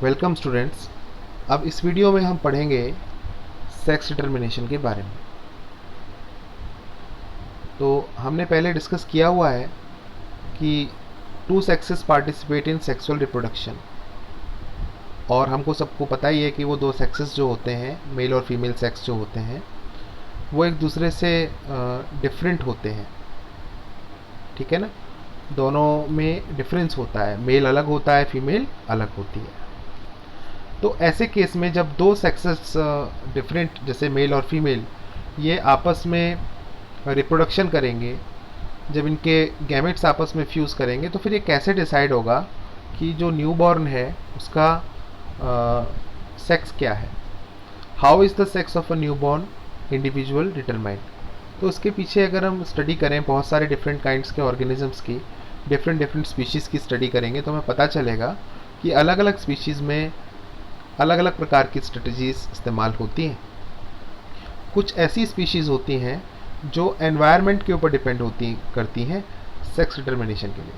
Welcome students. अब इस video में हम पढ़ेंगे सेक्स डिटर्मिनेशन के बारे में। तो हमने पहले डिस्कस किया हुआ है कि two sexes participate in sexual reproduction, और हमको सबको पता ही है कि वो दो सेक्सेस जो होते हैं, मेल और फीमेल सेक्स जो होते हैं, वो एक दूसरे से डिफरेंट होते हैं। ठीक है ना। दोनों में डिफरेंस होता है, मेल अलग होता है, फीमेल अलग होती है। तो ऐसे केस में जब दो सेक्सेस डिफरेंट, जैसे मेल और फीमेल, ये आपस में रिप्रोडक्शन करेंगे, जब इनके गैमेट्स आपस में फ्यूज़ करेंगे, तो फिर ये कैसे डिसाइड होगा कि जो न्यूबॉर्न है उसका सेक्स क्या है। How is the sex of a newborn individual determined. तो उसके पीछे अगर हम स्टडी करें बहुत सारे डिफरेंट काइंड्स के ऑर्गेनिजम्स की, डिफरेंट डिफरेंट स्पीशीज़ की स्टडी करेंगे, तो हमें पता चलेगा कि अलग अलग स्पीशीज़ में अलग अलग प्रकार की स्ट्रेटजीज इस्तेमाल होती हैं। कुछ ऐसी स्पीशीज़ होती हैं जो एनवायरनमेंट के ऊपर डिपेंड करती हैं सेक्स डिटर्मिनेशन के लिए।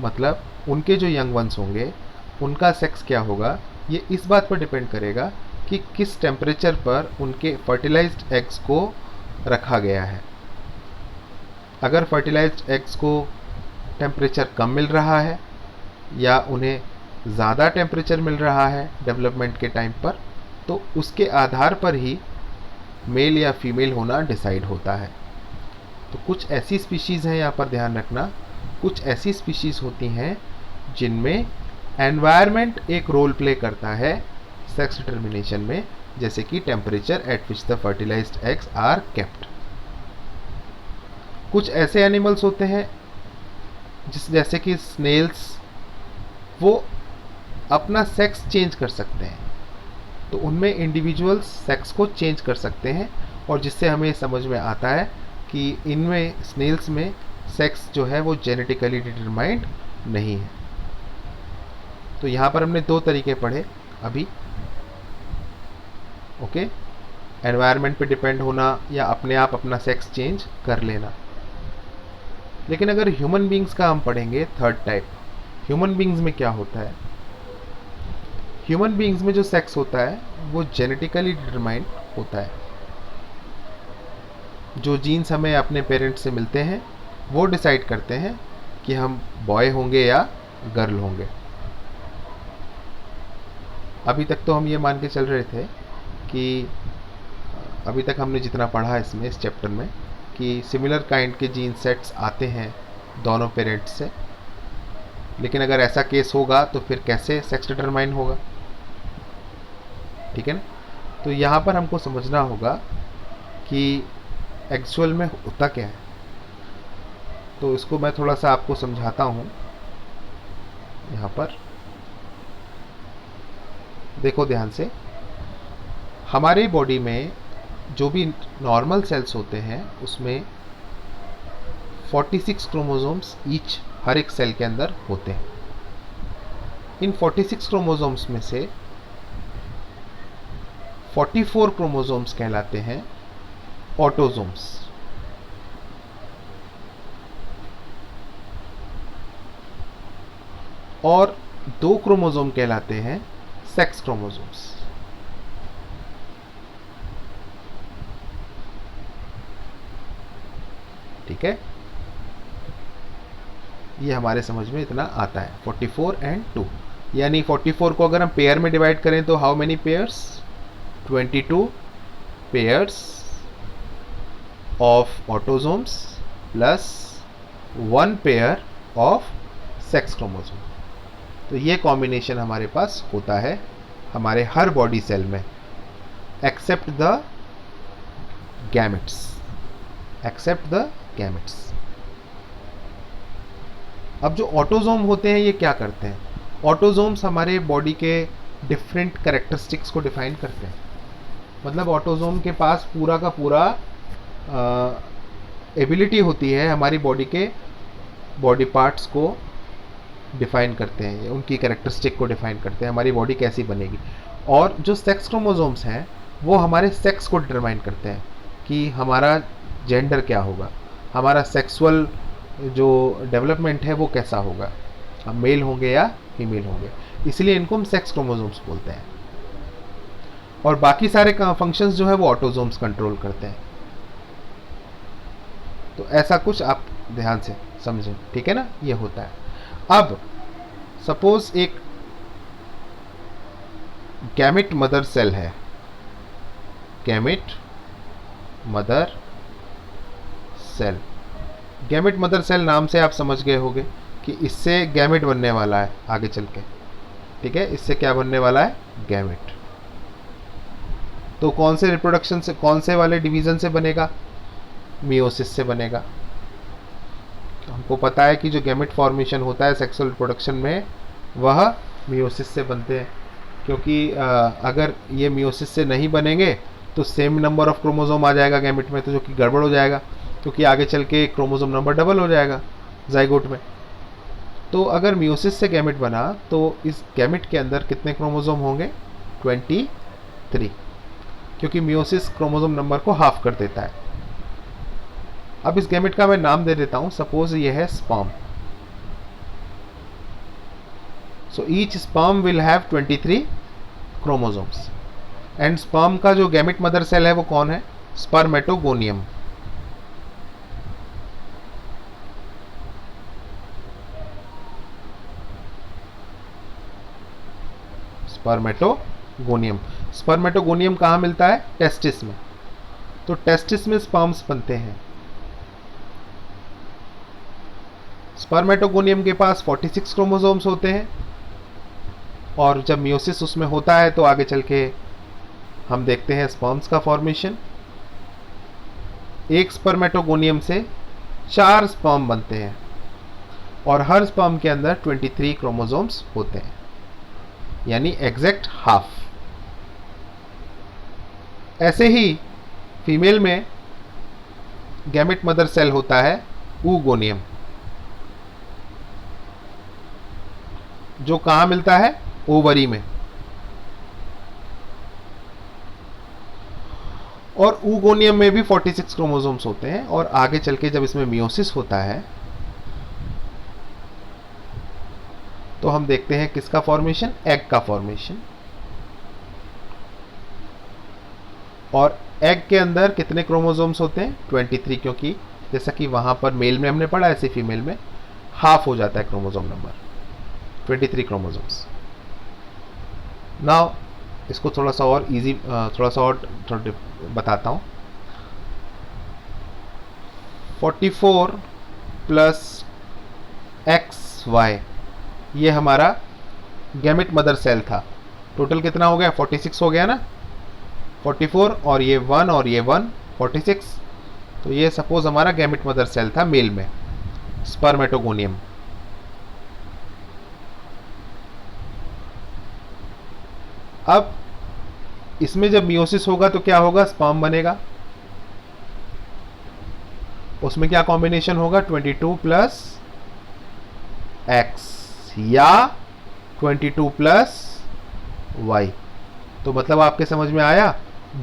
मतलब उनके जो यंग वंस होंगे उनका सेक्स क्या होगा, ये इस बात पर डिपेंड करेगा कि किस टेम्परेचर पर उनके फर्टिलाइज्ड एग्स को रखा गया है। अगर फर्टिलाइज्ड एग्स को टेम्परेचर कम मिल रहा है या उन्हें ज़्यादा टेम्परेचर मिल रहा है डेवलपमेंट के टाइम पर, तो उसके आधार पर ही मेल या फीमेल होना डिसाइड होता है। तो कुछ ऐसी स्पीशीज़ हैं, यहाँ पर ध्यान रखना, कुछ ऐसी स्पीशीज़ होती हैं जिनमें एनवायरनमेंट एक रोल प्ले करता है सेक्स डिटर्मिनेशन में, जैसे कि temperature at which the fertilised eggs are kept. कुछ ऐसे एनिमल्स होते हैं जैसे कि स्नेल्स, वो अपना सेक्स चेंज कर सकते हैं। तो उनमें इंडिविजुअल्स सेक्स को चेंज कर सकते हैं, और जिससे हमें समझ में आता है कि इनमें स्नेल्स में सेक्स जो है वो जेनेटिकली डिटरमाइंड नहीं है। तो यहाँ पर हमने दो तरीके पढ़े अभी। ओके, एनवायरनमेंट पे डिपेंड होना या अपने आप अपना सेक्स चेंज कर लेना। लेकिन अगर ह्यूमन बींग्स का हम पढ़ेंगे, थर्ड टाइप, ह्यूमन बींग्स में क्या होता है। ह्यूमन बींग्स में जो सेक्स होता है वो जेनेटिकली डिटरमाइंड होता है। जो जीन्स हमें अपने पेरेंट्स से मिलते हैं वो डिसाइड करते हैं कि हम बॉय होंगे या गर्ल होंगे। अभी तक तो हम ये मान के चल रहे थे कि अभी तक हमने जितना पढ़ा इसमें, इस चैप्टर में, कि सिमिलर काइंड के जीन सेट्स आते हैं दोनों पेरेंट्स से। लेकिन अगर ऐसा केस होगा तो फिर कैसे सेक्स डिटरमाइन होगा। ठीक है ना। तो यहाँ पर हमको समझना होगा कि एक्चुअल में होता क्या है। तो इसको मैं थोड़ा सा आपको समझाता हूँ। यहाँ पर देखो ध्यान से, हमारे बॉडी में जो भी नॉर्मल सेल्स होते हैं उसमें 46 क्रोमोसोम्स ईच हर एक सेल के अंदर होते हैं। इन 46 क्रोमोसोम्स में से 44 क्रोमोसोम्स कहलाते हैं ऑटोसोम्स, और 2 क्रोमोसोम कहलाते हैं सेक्स क्रोमोसोम्स। ठीक है, ये हमारे समझ में इतना आता है, 44 एंड 2। यानी 44 को अगर हम पेयर में डिवाइड करें तो how many pairs, 22 pairs of autosomes plus 1 pair of sex chromosome. तो ये कॉम्बिनेशन हमारे पास होता है हमारे हर बॉडी सेल में, except the gametes, except the gametes. अब जो ऑटोसोम होते हैं ये क्या करते हैं। ऑटोसोम्स हमारे बॉडी के डिफरेंट कैरेक्टरिस्टिक्स को डिफाइन करते हैं। मतलब ऑटोसोम के पास पूरा का पूरा एबिलिटी होती है हमारी बॉडी के बॉडी पार्ट्स को डिफाइन करते हैं, उनकी कैरेक्टरिस्टिक को डिफाइन करते हैं, हमारी बॉडी कैसी बनेगी। और जो सेक्स क्रोमोसोम्स हैं वो हमारे सेक्स को डिटरमाइन करते हैं कि हमारा जेंडर क्या होगा, हमारा सेक्सुअल जो डेवलपमेंट है वो कैसा होगा, हम मेल होंगे या फीमेल होंगे, इसलिए इनको हम सेक्स क्रोमोसोम्स बोलते हैं। और बाकी सारे फंक्शंस जो है वो ऑटोसोम्स कंट्रोल करते हैं। तो ऐसा कुछ आप ध्यान से समझें, ठीक है ना, ये होता है। अब सपोज एक गैमेट मदर सेल है, gamete mother cell. Gamete mother cell नाम से आप समझ गए होंगे कि इससे गैमेट बनने वाला है आगे चल के, ठीक है, इससे क्या बनने वाला है, गैमेट। तो कौन से रिप्रोडक्शन से, कौन से वाले डिवीजन से बनेगा, मियोसिस से बनेगा। हमको पता है कि जो गैमेट फॉर्मेशन होता है सेक्सुअल रिप्रोडक्शन में वह मियोसिस से बनते हैं, क्योंकि अगर ये मियोसिस से नहीं बनेंगे तो सेम नंबर ऑफ क्रोमोसोम आ जाएगा गैमेट में, तो जो कि गड़बड़ हो जाएगा, क्योंकि आगे चल के क्रोमोसोम नंबर डबल हो जाएगा जाइगोट में। तो अगर मियोसिस से गैमेट बना तो इस गैमेट के अंदर कितने क्रोमोसोम होंगे, 23, क्योंकि मियोसिस क्रोमोसोम नंबर को हाफ कर देता है। अब इस गैमेट का मैं नाम दे देता हूं, सपोज ये है sperm. So each sperm will have 23 chromosomes. And sperm का जो गैमेट मदर सेल है वो कौन है, स्पर्मेटोगोनियम। स्पर्मेटोगोनियम। स्पर्मेटोगोनियम कहाँ मिलता है, टेस्टिस में। तो टेस्टिस में स्पर्म्स बनते हैं। स्पर्मेटोगोनियम के पास 46 क्रोमोसोम्स होते हैं, और जब मियोसिस उसमें होता है तो आगे चल के हम देखते हैं स्पर्म्स का फॉर्मेशन। एक स्पर्मेटोगोनियम से 4 स्पर्म बनते हैं, और हर स्पर्म के अंदर 23 क्रोमोसोम्स होते हैं, यानी एग्जैक्ट हाफ। ऐसे ही फीमेल में गैमेट मदर सेल होता है oogoनियम, जो कहां मिलता है, ओवरी में। और oogoनियम में भी 46 क्रोमोसोम्स होते हैं, और आगे चल के जब इसमें मियोसिस होता है तो हम देखते हैं किसका फॉर्मेशन, एग का फॉर्मेशन। और एग के अंदर कितने क्रोमोसोम्स होते हैं, 23, क्योंकि जैसा कि वहां पर मेल में हमने पढ़ा, ऐसे फीमेल में हाफ हो जाता है क्रोमोसोम नंबर, 23 क्रोमोसोम्स। नाउ इसको थोड़ा सा और इजी, थोड़ा सा और बताता हूं। 44 प्लस XY, ये हमारा गैमेट मदर सेल था। टोटल कितना हो गया, 46 हो गया ना, 44 और ये 1 और ये 1, 46। तो ये सपोज हमारा गैमेट मदर सेल था मेल में, स्पर्मेटोगोनियम। अब इसमें जब मियोसिस होगा तो क्या होगा, स्पर्म बनेगा। उसमें क्या कॉम्बिनेशन होगा, 22 प्लस X या 22 प्लस Y। तो मतलब आपके समझ में आया,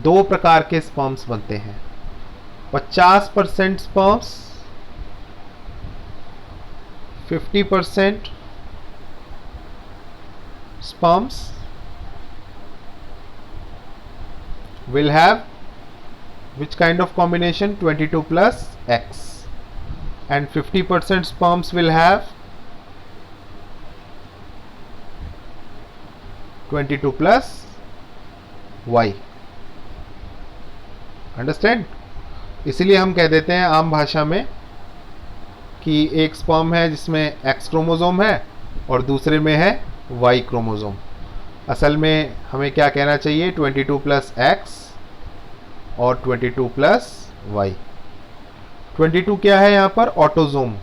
2 प्रकार के स्पर्म्स बनते हैं, 50% sperms, 50% sperms will have which kind of combination, 22 plus X, and 50% sperms will have 22 plus Y। Understand. इसीलिए हम कह देते हैं आम भाषा में कि एक स्पर्म है जिसमें X क्रोमोसोम है और दूसरे में है Y क्रोमोसोम। असल में हमें क्या कहना चाहिए, 22 प्लस X और 22 प्लस Y। 22 क्या है यहाँ पर, ऑटोजोम।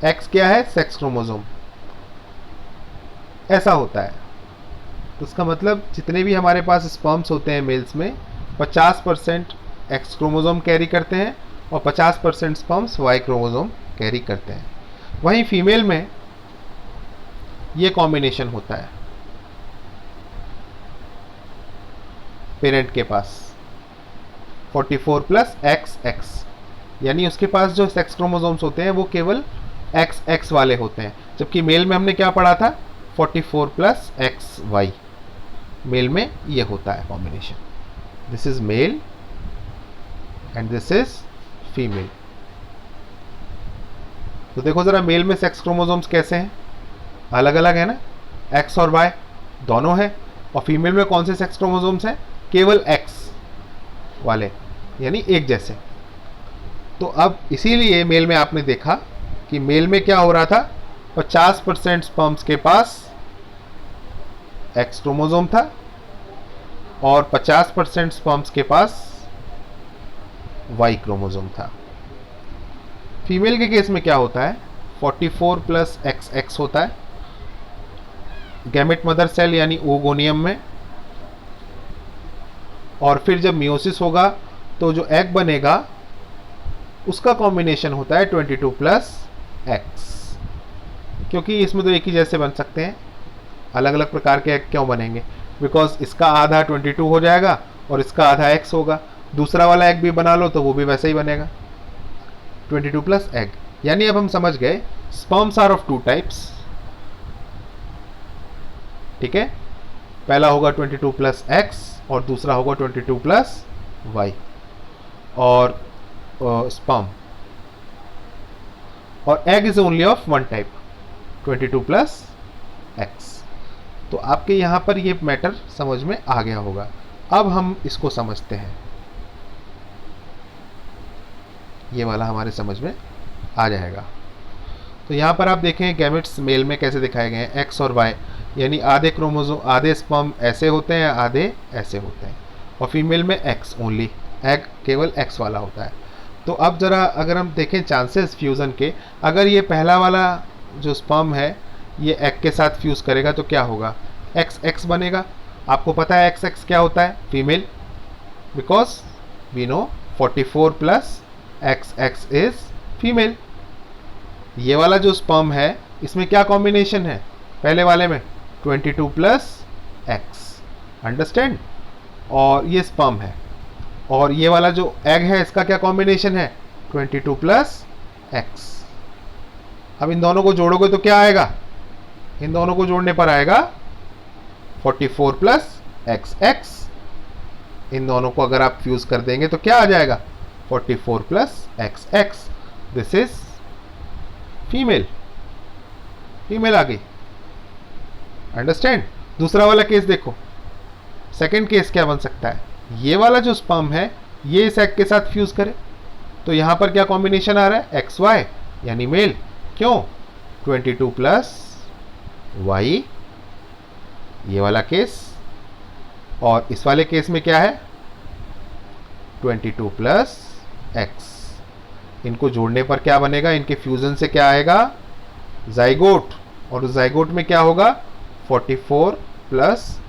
X क्या है, सेक्स क्रोमोसोम। ऐसा होता है। तो इसका मतलब जितने भी हमारे पास स्पर्म्स होते हैं मेल्स में, 50% X क्रोमोसोम कैरी करते हैं और 50% स्पर्म्स Y क्रोमोसोम कैरी करते हैं। वहीं फीमेल में ये कॉम्बिनेशन होता है पेरेंट के पास, 44 प्लस XX, यानी उसके पास जो सेक्स क्रोमोसोम्स होते हैं वो केवल XX वाले होते हैं, जबकि मेल में हमने क्या पढ़ा था, 44 प्लस एक्स वाई। मेल में ये होता है combination. This is male and this is female. तो देखो जरा मेल में सेक्स क्रोमोसोम्स कैसे हैं, अलग अलग है ना, एक्स और वाई दोनों है। और फीमेल में कौन से सेक्स क्रोमोसोम्स हैं, केवल एक्स वाले, यानी एक जैसे। तो अब इसीलिए मेल में आपने देखा कि मेल में क्या हो रहा था, 50% स्पर्म्स के पास एक्स क्रोमोसोम था और 50% स्पर्म्स के पास वाई क्रोमोसोम था। फीमेल के केस में क्या होता है, 44 प्लस एक्स एक्स होता है गैमेट मदर सेल यानी ओगोनियम में, और फिर जब मियोसिस होगा तो जो एग बनेगा उसका कॉम्बिनेशन होता है 22 प्लस एक्स। क्योंकि इसमें तो एक ही जैसे बन सकते हैं, अलग अलग प्रकार के एग क्यों बनेंगे, बिकॉज इसका आधा 22 हो जाएगा और इसका आधा एक्स होगा। दूसरा वाला एग भी बना लो तो वो भी वैसे ही बनेगा 22 प्लस एग। यानी अब हम समझ गए sperms are of two types. ठीक है, पहला होगा 22 प्लस एक्स और दूसरा होगा 22 प्लस वाई। और स्पर्म और egg is only of one type 22 plus x. तो आपके यहां पर ये मैटर समझ में आ गया होगा। अब हम इसको समझते हैं, ये वाला हमारे समझ में आ जाएगा। तो यहां पर आप देखें गैमेट्स मेल में कैसे दिखाए गए हैं, एक्स और वाई, यानी आधे क्रोमोसोम, आधे स्पर्म ऐसे होते हैं, आधे ऐसे होते हैं। और फीमेल में एक्स ओनली, एग केवल एक्स वाला होता है। तो अब जरा अगर हम देखें चांसेस फ्यूज़न के, अगर ये पहला वाला जो स्पर्म है ये एग के साथ फ्यूज़ करेगा तो क्या होगा, एक्स एक्स बनेगा। आपको पता है एक्स एक्स क्या होता है, female, because we know 44 plus X X is female. ये वाला जो स्पर्म है इसमें क्या कॉम्बिनेशन है, पहले वाले में 22 प्लस एक्स, अंडरस्टैंड। और ये स्पर्म है, और ये वाला जो एग है इसका क्या कॉम्बिनेशन है, 22 प्लस एक्स। अब इन दोनों को जोड़ोगे तो क्या आएगा, इन दोनों को जोड़ने पर आएगा 44 प्लस एक्स एक्स। इन दोनों को अगर आप फ्यूज कर देंगे तो क्या आ जाएगा, 44 plus X X. This is female, female आ गई, अंडरस्टैंड। दूसरा वाला केस देखो, सेकंड केस क्या बन सकता है, ये वाला जो स्पर्म है ये इस एग के साथ फ्यूज करे तो यहां पर क्या कॉम्बिनेशन आ रहा है, एक्स वाई यानी मेल। क्यों, 22 प्लस वाई, ये वाला केस। और इस वाले केस में क्या है, 22 प्लस एक्स। इनको जोड़ने पर क्या बनेगा, इनके फ्यूजन से क्या आएगा, जाइगोट। और उस जाइगोट में क्या होगा, 44 plus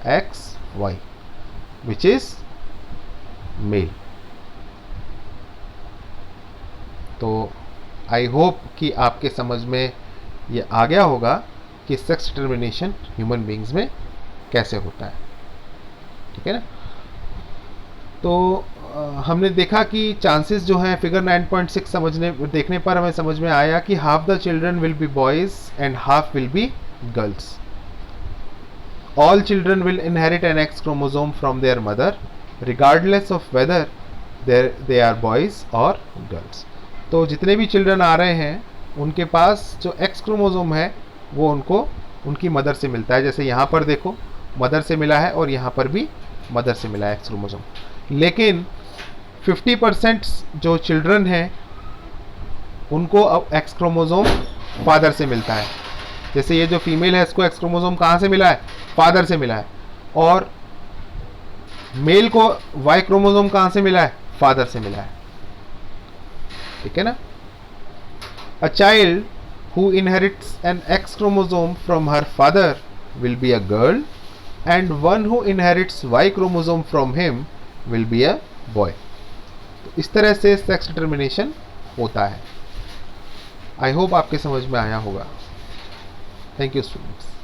X Y which is male. तो आई होप कि आपके समझ में ये आ गया होगा कि सेक्स डिटर्मिनेशन ह्यूमन बींग्स में कैसे होता है। ठीक है ना। तो हमने देखा कि चांसेस जो हैं फिगर 9.6 देखने पर हमें समझ में आया कि half the children will be boys and half will be girls. All children will inherit an X chromosome from their mother regardless of whether they are boys और गर्ल्स। तो जितने भी चिल्ड्रन आ रहे हैं उनके पास जो एक्स क्रोमोसोम है वो उनको उनकी मदर से मिलता है। जैसे यहाँ पर देखो मदर से मिला है और यहाँ पर भी मदर से मिला है एक्स क्रोमोसोम। लेकिन 50% जो चिल्ड्रन हैं उनको अब एक्स क्रोमोसोम फादर से मिलता है। जैसे ये जो फीमेल है इसको एक्स क्रोमोसोम कहाँ से मिला है, फादर से मिला है। और मेल को वाई क्रोमोसोम कहाँ से मिला है, फादर से मिला है। ठीक है ना। A child who inherits an X chromosome from her father will be a girl and one who inherits Y chromosome from him will be a boy। तो इस तरह से सेक्स डिटर्मिनेशन होता है। आई होप आपके समझ में आया होगा। Thank you students.